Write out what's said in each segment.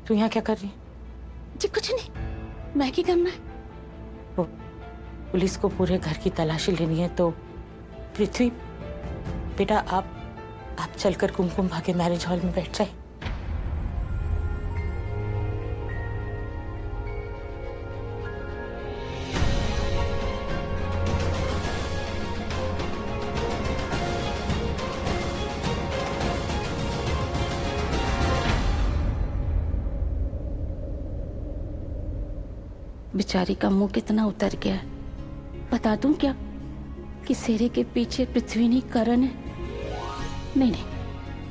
तू यहाँ क्या कर रही? जी कुछ नहीं, मैं क्या करना है? वो पुलिस को पूरे घर की तलाशी लेनी है, तो पृथ्वी बेटा आप चलकर कुमकुम भाग्य मैरिज हॉल में बैठ जाए। बेचारी का मुंह कितना उतर गया है। बता दूं क्या कि सेरे के पीछे पृथ्वी नहीं करण है? नहीं नहीं,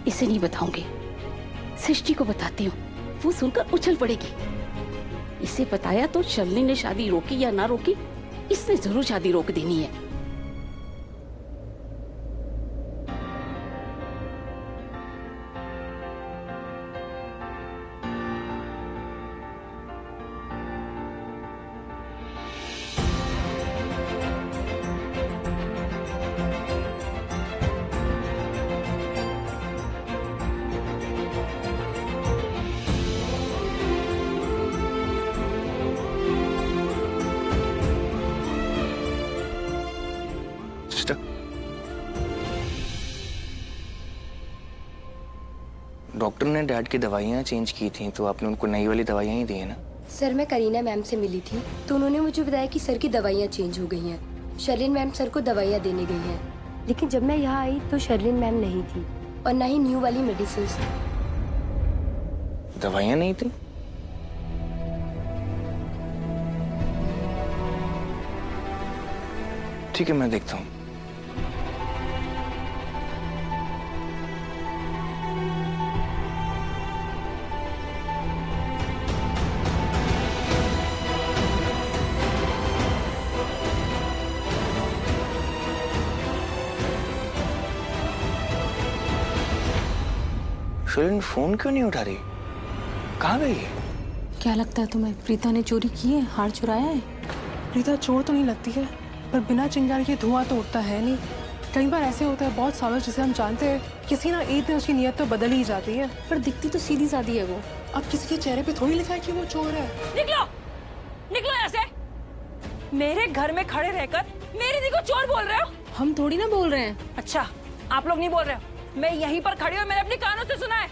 इसे नहीं बताऊंगी, सृष्टि को बताती हूँ, वो सुनकर उछल पड़ेगी। इसे बताया तो शर्लिन ने शादी रोकी या ना रोकी, इसने जरूर शादी रोक देनी है। डॉक्टर ने डैड की दवाइयाँ चेंज की थी, तो आपने उनको नई वाली दवाइयाँ ही दी है ना? सर मैं करीना मैम से मिली थी, तो उन्होंने मुझे बताया कि सर की दवाइयाँ चेंज हो गई हैं। शर्लिन मैम सर को दवाइयाँ देने गई हैं, लेकिन जब मैं यहाँ आई तो शर्लिन मैम नहीं थी और ना ही न्यू वाली मेडिसिन। दवाइयाँ नहीं थी? ठीक है, मैं देखता हूँ। शर्लिन फोन क्यों नहीं उठा रही? कहाँ गई है? क्या लगता है तुम्हें, प्रीता ने चोरी की है, हार चुराया है? प्रीता चोर तो नहीं लगती है, पर बिना चिंगारी के धुआं तो उठता है नहीं। कई बार ऐसे होता है बहुत सालों जिसे हम जानते हैं, किसी ना एक दिन उसकी नीयत तो बदल ही जाती है। पर दिखती तो सीधी सादी है वो। अब किसी के चेहरे पे थोड़ी लिखा है कि वो चोर है। निकलो, निकलो यहाँ से। मेरे घर में खड़े रहकर मेरी दी को चोर बोल रहे हो? हम थोड़ी ना बोल रहे हैं। अच्छा, आप लोग नहीं बोल रहे हो? मैं यहीं पर खड़ी हूँ, मैंने अपने कानों से सुना है।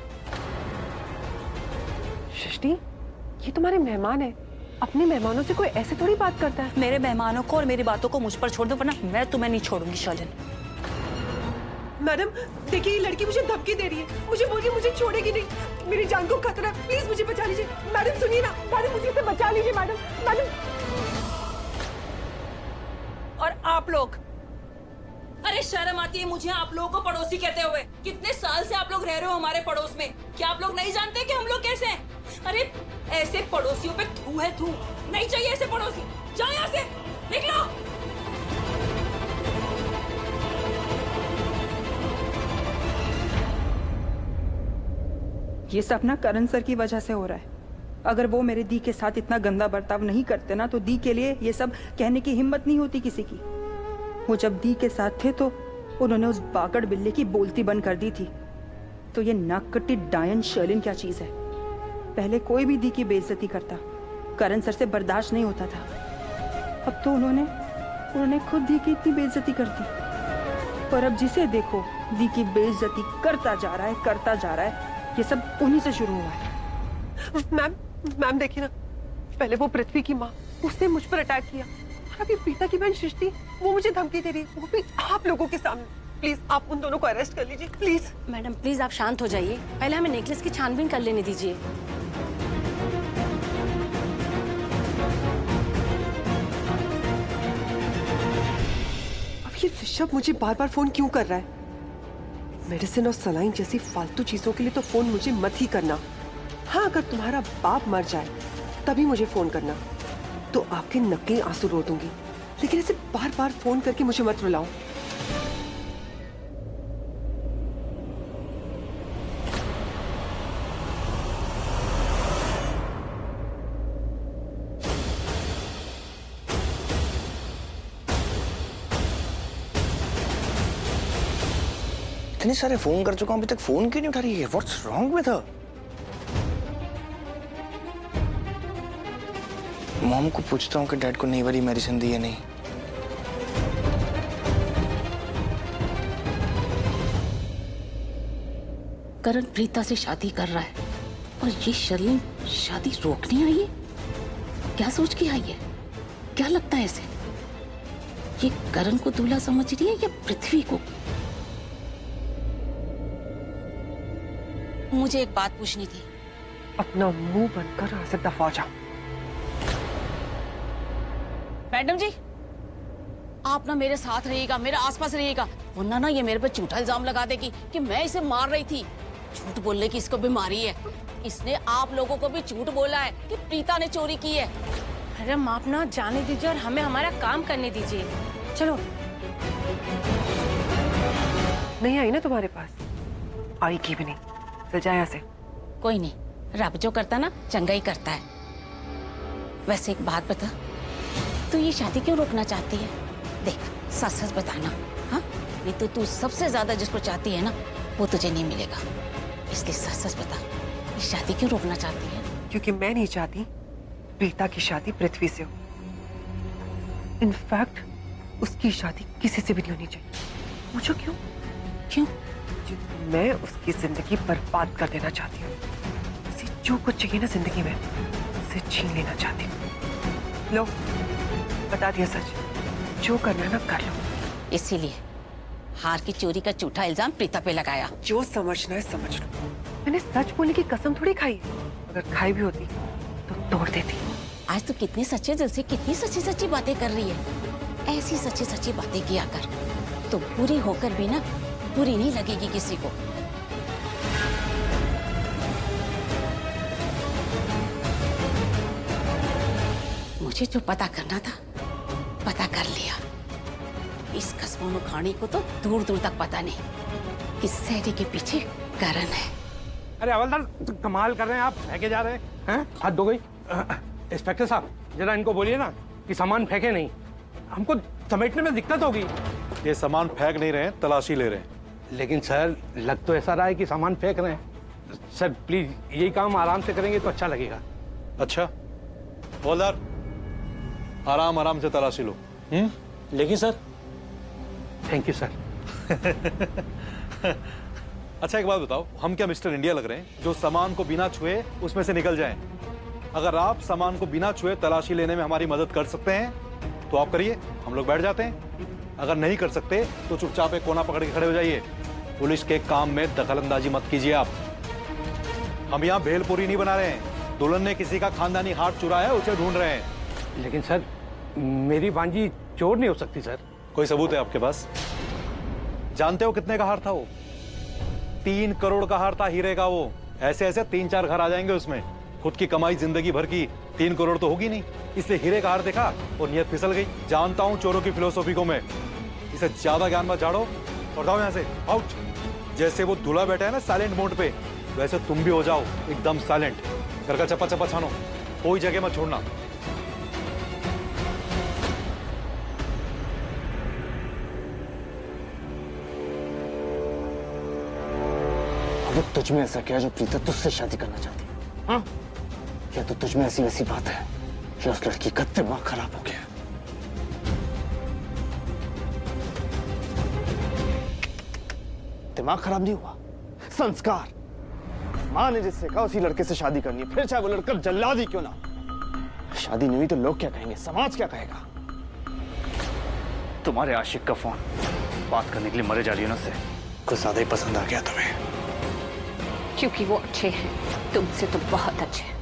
सृष्टि, ये तुम्हारे मेहमान है, अपने मेहमानों से कोई ऐसे थोड़ी बात करता है। मेरे मेहमानों को और मेरी बातों को मुझ पर छोड़ दो, वरना मैं तुम्हें नहीं छोड़ूंगी शर्लिन। मैडम देखिए, ये लड़की मुझे धमकी दे रही है, मुझे बोल रही है मुझे छोड़ेगी नहीं, मेरी जान को खतरा है, प्लीज मुझे बचा लीजिए। मैडम सुनिए ना, मैडम मुझे इसे बचा लीजिए। Madam madam. और आप लोग, अरे शर्म आती है मुझे आप लोगों को पड़ोसी कहते हुए। कितने साल से आप लोग रह रहे हो हमारे पड़ोस में, क्या आप लोग नहीं जानते कि हम लोग कैसे हैं? अरे ऐसे पड़ोसियों पे थू है थू, नहीं चाहिए ऐसे पड़ोसी। जाओ यहाँ से, निकलो। ये सब ना करण सर की वजह से हो रहा है। अगर वो मेरे दी के साथ इतना गंदा बर्ताव नहीं करते ना, तो दी के लिए ये सब कहने की हिम्मत नहीं होती किसी की। वो जब दी के साथ थे तो उन्होंने उस बाकड़ बिल्ले की बोलती बंद कर दी थी। तो ये नाककट्टी डायन शर्लिन क्या चीज है? पहले कोई भी दी की बेइज्जती करता, करण सर से बर्दाश्त नहीं होता था। अब तो उन्होंने खुद दी की इतनी बेइज्जती कर दी। पर अब जिसे देखो दी की बेइज्जती करता जा रहा है। ये सब उन्हीं से शुरू हुआ है। मैम देखिए ना, पहले वो पृथ्वी की माँ, उसने मुझ पर अटैक किया, और अभी प्रीता की बहन सृष्टि, वो मुझे धमकी दे रही है, वो भी आप लोगों के सामने। प्लीज आप उन दोनों को अरेस्ट कर लीजिए, प्लीज। मैडम प्लीज आप शांत हो जाइए, पहले हमें नेकलेस की छानबीन कर लेने दीजिए। अब ये ऋषभ मुझे बार बार फोन क्यों कर रहा है? मेडिसिन और सलाइन जैसी फालतू चीजों के लिए तो फोन मुझे मत ही करना। हाँ, अगर तुम्हारा बाप मर जाए तभी मुझे फोन करना, तो आपके नकली आंसू रो दूंगी, लेकिन ऐसे बार बार फोन करके मुझे मत रुलाओ। इतने सारे फोन कर चुका हूं, अभी तक फोन क्यों नहीं उठा रही है? What's wrong with her? Mom को पूछता हूँ कि डैड को नई वाली मेडिसिन दी है नहीं। करण प्रीता से शादी कर रहा है और ये शर्लिन शादी रोकने आई है। क्या सोच के आई है? क्या लगता है इसे? ये करण को दूल्हा समझ रही है या पृथ्वी को? मुझे एक बात पूछनी थी। अपना मुंह बंद कर यहाँ से दफा जाओ। मैडम जी, आप ना मेरे साथ रहिएगा, मेरे आसपास रहिएगा, वरना ना ये मेरे पे झूठा इल्जाम लगा देगी कि मैं इसे मार रही थी। झूठ बोलने की इसको बीमारी है। इसने आप लोगों को भी झूठ बोला है कि प्रीता ने चोरी की है। मैडम आप ना जाने दीजिए और हमें हमारा काम करने दीजिए। चलो। नहीं आई ना तुम्हारे पास? आई की भी नहीं। चल जा यहाँ से। कोई नहीं, रब जो करता ना चंगा ही करता है। वैसे एक बात बता, तू ये शादी क्यों रोकना चाहती है? देख, सच सच बताना। हाँ, नहीं तो तू सबसे ज्यादा जिसको चाहती है ना वो तुझे नहीं मिलेगा। इसलिए सच सच बता, ये शादी क्यों रोकना चाहती है? क्योंकि मैं नहीं चाहती प्रीता की शादी पृथ्वी से हो। इनफैक्ट उसकी शादी किसी से भी नहीं होनी चाहिए। पूछो क्यों? क्यों? मैं उसकी जिंदगी बर्बाद कर देना चाहती हूँ। उसे जो कुछ चाहिए ना जिंदगी में उसे छीन लेना चाहती हूँ। लो, बता दिया सच। जो करना है ना कर लो। इसीलिए हार की चोरी का झूठा इल्जाम प्रीता पे लगाया। जो समझना है समझ लो। मैंने सच बोलने की कसम थोड़ी खाई है। अगर खाई भी होती तो तोड़ देती। आज तो कितने सच्चे दिल से कितनी सच्ची सच्ची बातें कर रही है। ऐसी सच्ची सच्ची बातें किया कर तो बुरी होकर भी ना बुरी नहीं लगेगी किसी को। मुझे जो पता करना था पता कर लिया। इस कस्मों खानी को तो दूर दूर तक पता नहीं। इस सैरी के पीछे करण है। अरे हवलदार, तो कमाल कर रहे हैं आप, फेंके जा रहे हैं। हाथ धो गई। इंस्पेक्टर साहब, जरा इनको बोलिए ना कि सामान फेंके नहीं, हमको समेटने में दिक्कत होगी। ये सामान फेंक नहीं रहे हैं, तलाशी ले रहे हैं। लेकिन सर, लग तो ऐसा रहा है कि सामान फेंक रहे हैं। सर प्लीज यही काम आराम से करेंगे तो अच्छा लगेगा। अच्छा हवलदार, आराम आराम से तलाशी लो। लेकिन सर। Thank you sir. अच्छा एक बात बताओ, हम क्या मिस्टर इंडिया लग रहे हैं जो सामान को बिना छुए उसमें से निकल जाएं? अगर आप सामान को बिना छुए तलाशी लेने में हमारी मदद कर सकते हैं तो आप करिए, हम लोग बैठ जाते हैं। अगर नहीं कर सकते तो चुपचाप एक कोना पकड़ के खड़े हो जाइए। पुलिस के काम में दखलंदाजी मत कीजिए आप। हम यहाँ भेलपुरी नहीं बना रहे हैं। दुल्हन ने किसी का खानदानी हाथ चुराया है, उसे ढूंढ रहे हैं। लेकिन सर, मेरी भांजी चोर नहीं हो सकती सर। कोई सबूत है आपके पास? जानते हो कितने का हार था वो? 3 करोड़ का हार था, हीरे का। वो ऐसे ऐसे 3-4 घर आ जाएंगे उसमें। खुद की कमाई जिंदगी भर की 3 करोड़ तो होगी नहीं, इसलिए हीरे का हार देखा और नियत फिसल गई। जानता हूं चोरों की फिलोसॉफी को मैं। इसे ज्यादा ज्ञान मत झाड़ो और जाओ यहाँ से, आउट। जैसे वो दूल्हा बैठा है ना साइलेंट मोड पे, वैसे तुम भी हो जाओ एकदम साइलेंट। घर का चप्पा चप्पा छानो, कोई जगह मत छोड़ना। अब तुझ में ऐसा क्या है जो प्रीता तुझसे शादी करना चाहती है? हाँ? या तो तुझ में ऐसी वैसी बात है या उस लड़की का दिमाग खराब हो गया। दिमाग खराब नहीं हुआ, संस्कार। माँ ने जिससे कहा उसी लड़के से शादी करनी है, फिर चाहे वो लड़का जल्लाद ही क्यों ना। शादी नहीं हुई तो लोग क्या कहेंगे, समाज क्या कहेगा? तुम्हारे आशिक का फोन बात करने के लिए मरे जा रही है ना, उससे कुछ ज्यादा ही पसंद आ गया तुम्हें। क्योंकि वो अच्छे हैं, तुमसे तो बहुत अच्छे हैं।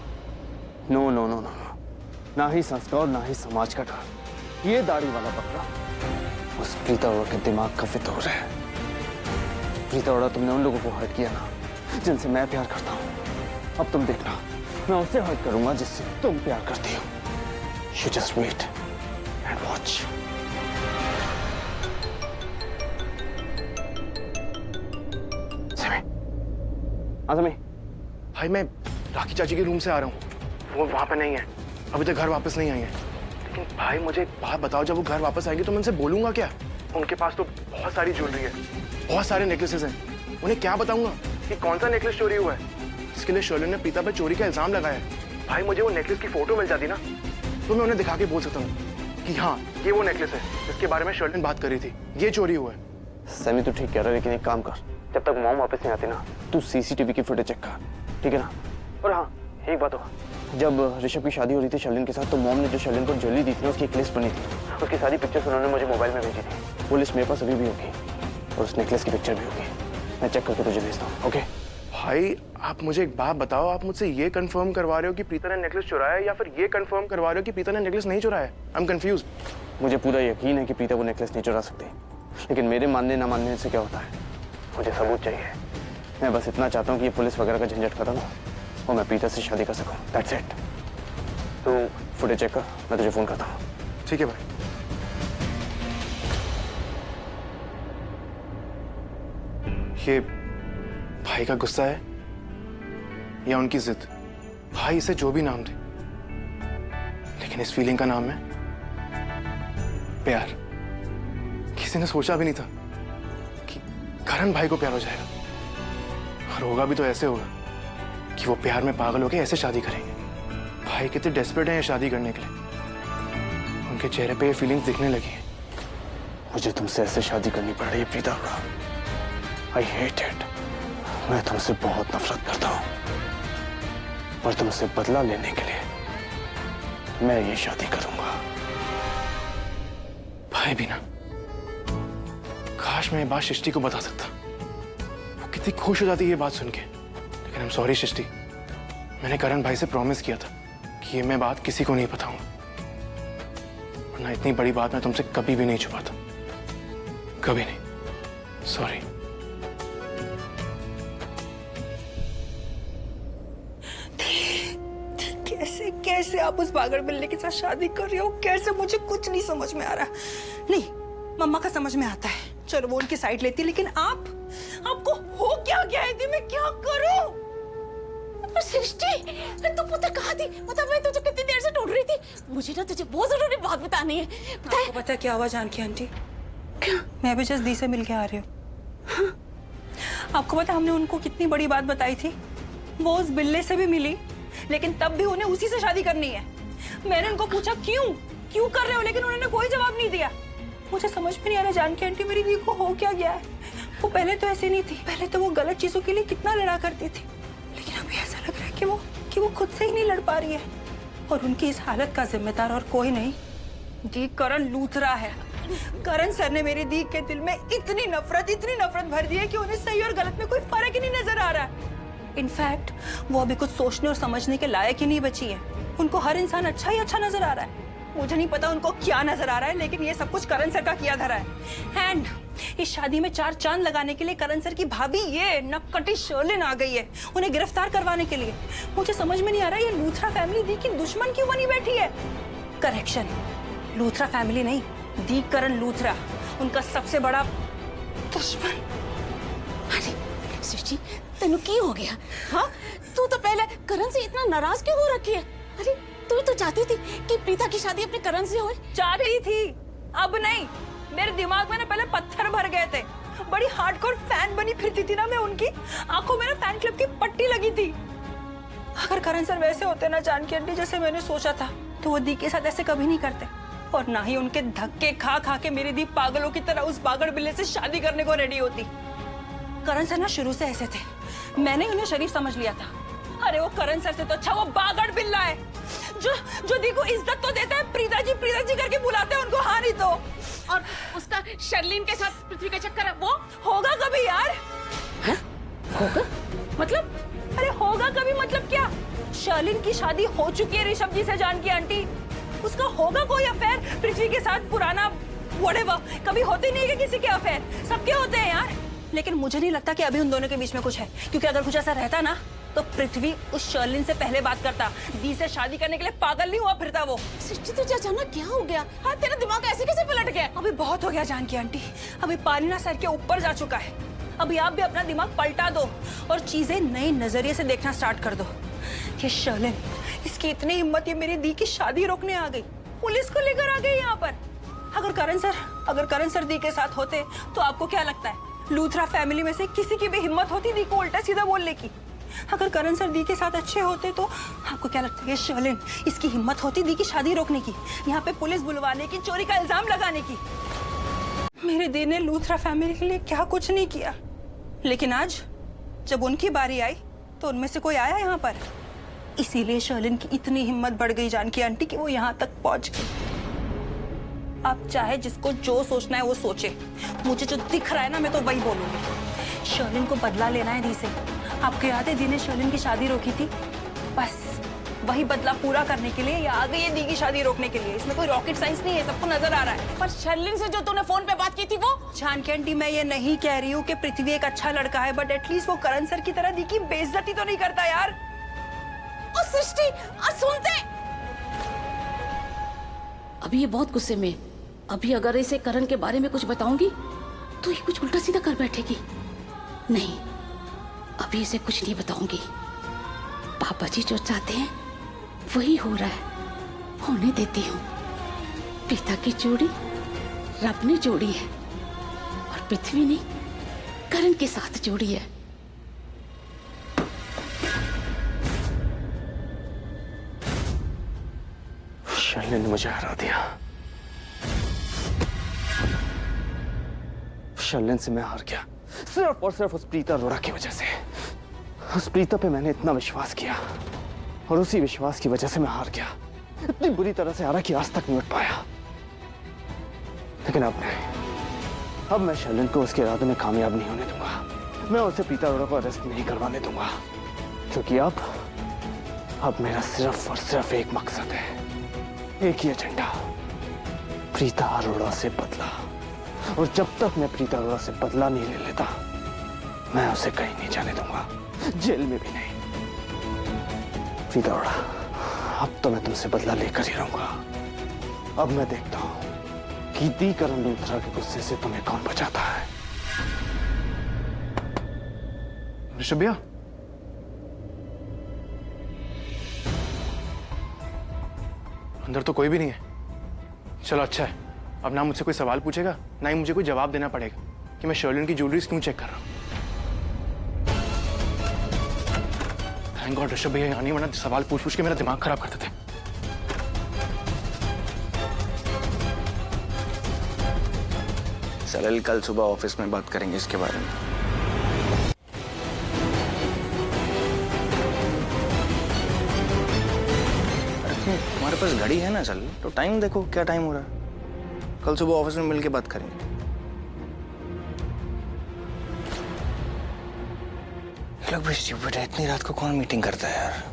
नो नो नो नो, ना ही संस्कार ना ही समाज का डर। ये दाढ़ी वाला बकरा उस प्रीता अरोड़ा के दिमाग का फितूर है। प्रीता अरोड़ा, तुमने उन लोगों को हर्ट किया ना जिनसे मैं प्यार करता हूँ। अब तुम देखना, मैं उसे हर्ट करूंगा जिससे तुम प्यार करती हो। You just wait and watch. Azmi, भाई मैं राखी चाची के रूम से आ रहा हूँ। वो वहाँ पे नहीं है, अभी तक घर वापस नहीं आई है। लेकिन भाई मुझे एक बात बताओ, जब वो घर वापस आएंगे तो मैं उनसे बोलूंगा क्या? उनके पास तो बहुत सारी ज्वेलरी है, बहुत सारे नेकलेसेस हैं। उन्हें क्या बताऊंगा कि कौन सा नेकलेस चोरी हुआ है, जिसके लिए शर्लिन ने प्रीता पर चोरी का इल्जाम लगाया है? भाई मुझे वो नेकलेस की फोटो मिल जाती ना तो मैं उन्हें दिखा के बोल सकता हूँ कि हाँ ये वो नेकलेस है जिसके बारे में शर्लिन बात कर रही थी, ये चोरी हुआ है। सैमी तू ठीक कह रहा है, लेकिन एक काम कर, जब तक मॉम वापस नहीं आती ना, तू सीसीटीवी की फुटेज चेक कर, ठीक है ना? और हाँ एक बात हो, जब ऋषभ की शादी हो रही थी शर्लिन के साथ, तो मॉम ने जो शर्लिन को ज्वेलरी दी थी ना, उसकी एक लिस्ट बनी थी, उसकी सारी पिक्चर्स उन्होंने मुझे मोबाइल में भेजी थी। वो लिस्ट मेरे पास अभी भी होगी और उस नेकलेस की पिक्चर भी होगी। मैं चेक करके तुझे भेजता हूँ, ओके? भाई आप मुझे एक बात बताओ, आप मुझसे ये कंफर्म करवा रहे हो कि प्रीता ने नेकलेस चुराया है या फिर ये कंफर्म करवा रहे हो कि प्रीता ने नेकलेस नहीं चुराया है? I am confuse. मुझे पूरा यकीन है कि प्रीता वो नेकलेस नहीं चुरा सकती, लेकिन मेरे मानने ना मानने से क्या होता है, मुझे सबूत चाहिए। मैं बस इतना चाहता हूँ कि ये पुलिस वगैरह का झंझट खत्म हो और मैं प्रीता से शादी कर सकूँ, दैट्स इट। तो फुटेज चेक कर, मैं तुझे फोन करता हूँ। ठीक है भाई। ये भाई का गुस्सा है या उनकी जिद? भाई इसे जो भी नाम दे, लेकिन इस फीलिंग का नाम है प्यार। किसी ने सोचा भी नहीं था कि करण भाई को प्यार हो जाएगा, और होगा भी तो ऐसे होगा कि वो प्यार में पागल होकर ऐसे शादी करेंगे। भाई कितने डेस्परेट हैं ये शादी करने के लिए, उनके चेहरे पे ये फीलिंग्स दिखने लगी हैं। मुझे तुमसे ऐसे शादी करनी पड़ रही है प्रीता, आई हेट इट। मैं तुमसे बहुत नफरत करता हूँ, पर तुमसे बदला लेने के लिए मैं ये शादी करूंगा। भाई भी ना, काश मैं ये बात सृष्टि को बता सकता, वो कितनी खुश हो जाती ये बात सुन के। लेकिन आई एम सॉरी सृष्टि, मैंने करण भाई से प्रॉमिस किया था कि ये मैं बात किसी को नहीं बताऊंगा, वरना इतनी बड़ी बात मैं तुमसे कभी भी नहीं छुपाता, कभी नहीं। सॉरी। कैसे कैसे आप उस पागल बिल्ली के साथ शादी कर रहे हो? कैसे? मुझे कुछ नहीं समझ में आ रहा। नहीं, मम्मा का समझ में आता है, चलो वो उनकी साइड लेती, लेकिन आपको हो क्या गया है? मैं क्या करूं? सृष्टि, तू पुत्र कहाँ थी? मतलब मैं तुझे कितनी देर से ढूंढ रही थी। मुझे ना तुझे बहुत जरूरी बात बतानी है। आपको पता है क्या हुआ जानकी आंटी? क्या? मैं भी जस्ट दी से मिल के आ रही हूँ। हाँ? आपको पता हमने उनको कितनी बड़ी बात बताई थी? वो उस बिल्ले से भी मिली, लेकिन तब भी उन्हें उसी से शादी करनी है। मैंने उनको पूछा क्यों कर रहे हो, लेकिन उन्होंने कोई जवाब नहीं दिया। मुझे समझ में नहीं आ रहा जानकी आंटी, मेरी दी को हो क्या गया है? वो पहले तो ऐसे नहीं थी, पहले तो वो गलत चीजों के लिए कितना लड़ा करती थी, लेकिन अभी ऐसा लग रहा है कि वो खुद से ही नहीं लड़ पा रही है। और उनकी इस हालत का जिम्मेदार और कोई नहीं, दी करण लूथरा है। करण सर ने मेरी दी के दिल में इतनी नफरत भर दी है कि उन्हें सही और गलत में कोई फर्क ही नहीं नजर आ रहा है। इनफैक्ट वो अभी कुछ सोचने और समझने के लायक ही नहीं बची है। उनको हर इंसान अच्छा ही अच्छा नजर आ रहा है। मुझे नहीं पता उनको क्या नजर आ रहा है, लेकिन ये सब कुछ करण सर का किया धरा है। एंड इस शादी में 4 चांद लगाने के लिए करण सर की भाभी ये नक्कटी शर्लिन आ गई है, उन्हें गिरफ्तार करवाने के लिए। मुझे समझ में नहीं आ रहा ये लूथरा फैमिली दी की दुश्मन क्यों बनी बैठी है। करेक्शन, लूथरा फैमिली नहीं, दी करण लूथरा उनका सबसे बड़ा दुश्मन। अरे सृष्टि, तेनू की हो गया? हाँ, तू तो पहले करण से इतना नाराज क्यों हो रखी है? अरे तू तो चाहती थी कि प्रीता की शादी अपने करण से हो। चाहती थी, अब नहीं। मेरे दिमाग में ना पहले पत्थर भर गए थे। बड़ी हार्डकोर फैन बनी फिरती थी ना मैं उनकी, आंखों में ना फैन क्लब की पट्टी लगी थी। अगर करण सर वैसे होते ना जानकी आंटी जैसे मैंने सोचा था, तो वो दी के साथ ऐसे कभी नहीं करते, और ना ही उनके धक्के खा खा के मेरी दी पागलों की तरह उस पागल बिल्ले से शादी करने को रेडी होती। करण सर ना शुरू से ऐसे थे, मैंने उन्हें शरीफ समझ लिया था। अरे वो करण सर से तो अच्छा वो बागड़ बिल्ला है, जो दी को इज्जत तो देता है, प्रीता जी करके बुलाते हैं उनको। हाँ नहीं तो, और उसका शर्लिन के साथ पृथ्वी का चक्कर वो होगा कभी यार? है? होगा मतलब? अरे होगा कभी मतलब क्या? शर्लिन की शादी हो चुकी है ऋषभ जी से जानकी आंटी, उसका होगा कोई अफेयर पृथ्वी के साथ पुराना व्हाटएवर। कभी होते नहीं है किसी के अफेयर, सबके होते हैं यार। लेकिन मुझे नहीं लगता कि अभी उन दोनों के बीच में कुछ है, क्योंकि अगर कुछ ऐसा रहता ना तो पृथ्वी उस शर्लिन से पहले बात करता। दी से शादी करने के लिए पागल नहीं हुआ फिरता वो। सृष्टि तुझे अचानक क्या हो गया? हाँ, तेरा दिमाग ऐसे कैसे पलट गया? अभी बहुत हो गया जानकी आंटी, अभी पानी ना सर के ऊपर जा चुका है। अभी आप भी अपना दिमाग पलटा दो और चीजें नए नजरिए से देखना स्टार्ट कर दो। ये शर्लिन, इसकी इतनी हिम्मत, ये मेरी दी की शादी रोकने आ गई, पुलिस को लेकर आ गई यहाँ पर। अगर करण सर दी के साथ होते तो आपको क्या लगता है लूथरा फैमिली में से किसी की भी हिम्मत होती दी को उल्टा सीधा बोलने की? अगर करण सर दी के साथ अच्छे होते तो आपको क्या लगता है शर्लिन इसकी हिम्मत होती दी की शादी रोकने की, यहाँ पे पुलिस बुलवाने की, चोरी का इल्जाम लगाने की? मेरे दी ने लूथरा फैमिली के लिए क्या कुछ नहीं किया, लेकिन आज जब उनकी बारी आई तो उनमें से कोई आया यहाँ पर। इसीलिए शर्लिन की इतनी हिम्मत बढ़ गई जानकी आंटी कि वो यहाँ तक पहुंच गई। अब चाहे जिसको जो सोचना है वो सोचे, मुझे जो दिख रहा है ना मैं तो वही बोलूंगी। शर्लिन को बदला लेना है दी से। आपको याद है दी ने शर्लिन की शादी रोकी थी, बस वही बदला पूरा करने के लिए ये आ गई है दी की शादी रोकने के लिए। इसमें कोई रॉकेट साइंस नहीं है, सबको नजर आ रहा है। पर शर्लिन से जो तूने फोन पे बात की थी वो जानकी आंटी, मैं ये नहीं कह रही हूँ कि पृथ्वी एक अच्छा लड़का है, बट एटलीस्ट वो करण सर की तरह दी की बेइज्जती तो नहीं करता यार। ओ सृष्टि सुनते, अभी ये बहुत गुस्से में, अभी अगर इसे करण के बारे में कुछ बताऊंगी तो ये कुछ उल्टा सीधा कर बैठेगी। नहीं, अभी इसे कुछ नहीं बताऊंगी। पापा जी जो चाहते हैं वही हो रहा है, होने देती हूँ। पिता की जोड़ी रब ने जोड़ी है और पृथ्वी ने करण के साथ जोड़ी है। शर्लिन ने मुझे हरा दिया। शर्लिन से मैं हार गया, सिर्फ और सिर्फ उस प्रीता अरोड़ा की वजह से। उस प्रीता पे मैंने इतना विश्वास किया और उसी विश्वास की वजह से मैं हार गया। इतनी बुरी तरह से हारा कि आज तक नहीं उठ पाया। लेकिन अब नहीं, अब मैं शर्लिन को उसके इरादे में कामयाब नहीं होने दूंगा। मैं उसे प्रीता अरोड़ा को अरेस्ट नहीं करवाने दूंगा, क्योंकि अब मेरा सिर्फ और सिर्फ एक मकसद है, एक ही एजेंडा, प्रीता अरोड़ा से बदला। और जब तक मैं प्रीता अरोड़ा से बदला नहीं ले लेता, मैं उसे कहीं नहीं जाने दूंगा, जेल में भी नहीं। प्रीता अरोड़ा, अब तो मैं तुमसे बदला लेकर ही रहूंगा। अब मैं देखता हूं कि दी करण लूथरा के गुस्से से तुम्हें कौन बचाता है। ऋषभ भैया, अंदर तो कोई भी नहीं है। चलो अच्छा है, अब ना मुझसे कोई सवाल पूछेगा, ना ही मुझे कोई जवाब देना पड़ेगा कि मैं शर्लिन की ज्वेलरीज क्यों चेक कर रहा हूँ। थैंक गॉड ऋषभ भैया यहाँ नहीं, वरना सवाल पूछ पूछ के मेरा दिमाग खराब करते थे। सलिल, कल सुबह ऑफिस में बात करेंगे इसके बारे में। तुम्हारे पास घड़ी है ना सलिल, तो टाइम देखो क्या टाइम हो रहा है। कल सुबह ऑफिस में मिलके बात करेंगे। लोग भी स्टूपिड है, इतनी रात को कौन मीटिंग करता है यार।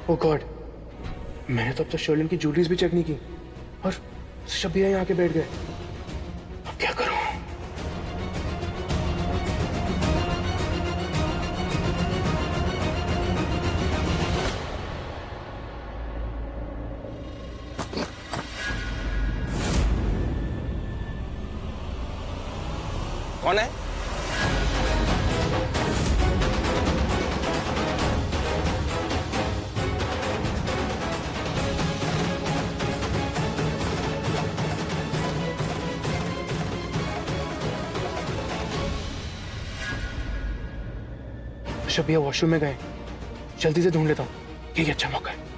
ओह गॉड, मैंने तो अब तक शर्लिन की ज्वेलरीज भी चेक नहीं की और ऋषभ भैया यहाँ आके बैठ गए। अब क्या करूं? कौन है? ऋषभ भैया वॉशरूम में गए, जल्दी से ढूंढ लेता हूँ, यही अच्छा मौका है।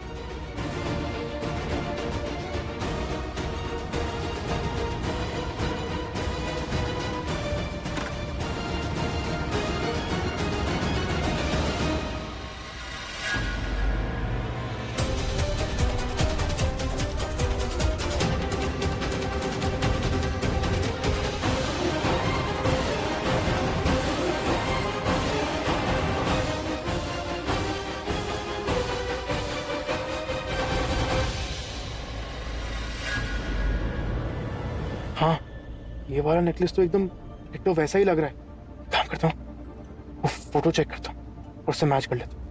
हाँ, ये वाला नेकलेस तो एकदम डिट्टो वैसा ही लग रहा है। काम करता हूँ, वो फोटो चेक करता हूँ और उससे मैच कर लेता हूँ।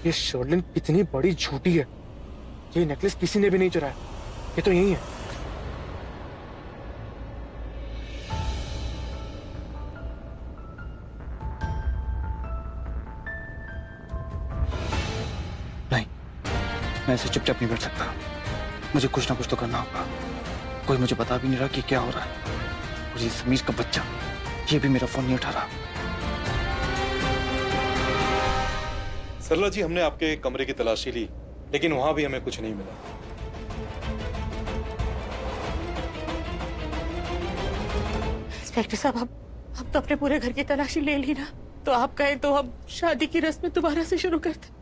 ये शर्लिन कितनी बड़ी झूठी है। ये नेकलेस किसी ने भी नहीं चुराया, ये तो यही है। मैं ऐसे चुपचाप नहीं बैठ सकता। मुझे कुछ ना कुछ तो करना होगा। कोई मुझे बता भी नहीं रहा कि क्या हो रहा है। और ये समीर का बच्चा, ये भी मेरा फोन नहीं उठा रहा। सरला जी, हमने आपके कमरे की तलाशी ली, लेकिन वहां भी हमें कुछ नहीं मिला। इंस्पेक्टर साहब, आप तो अपने पूरे घर की तलाशी ले ली ना, तो आप कहें तो हम शादी की रस्में दोबारा से शुरू करते।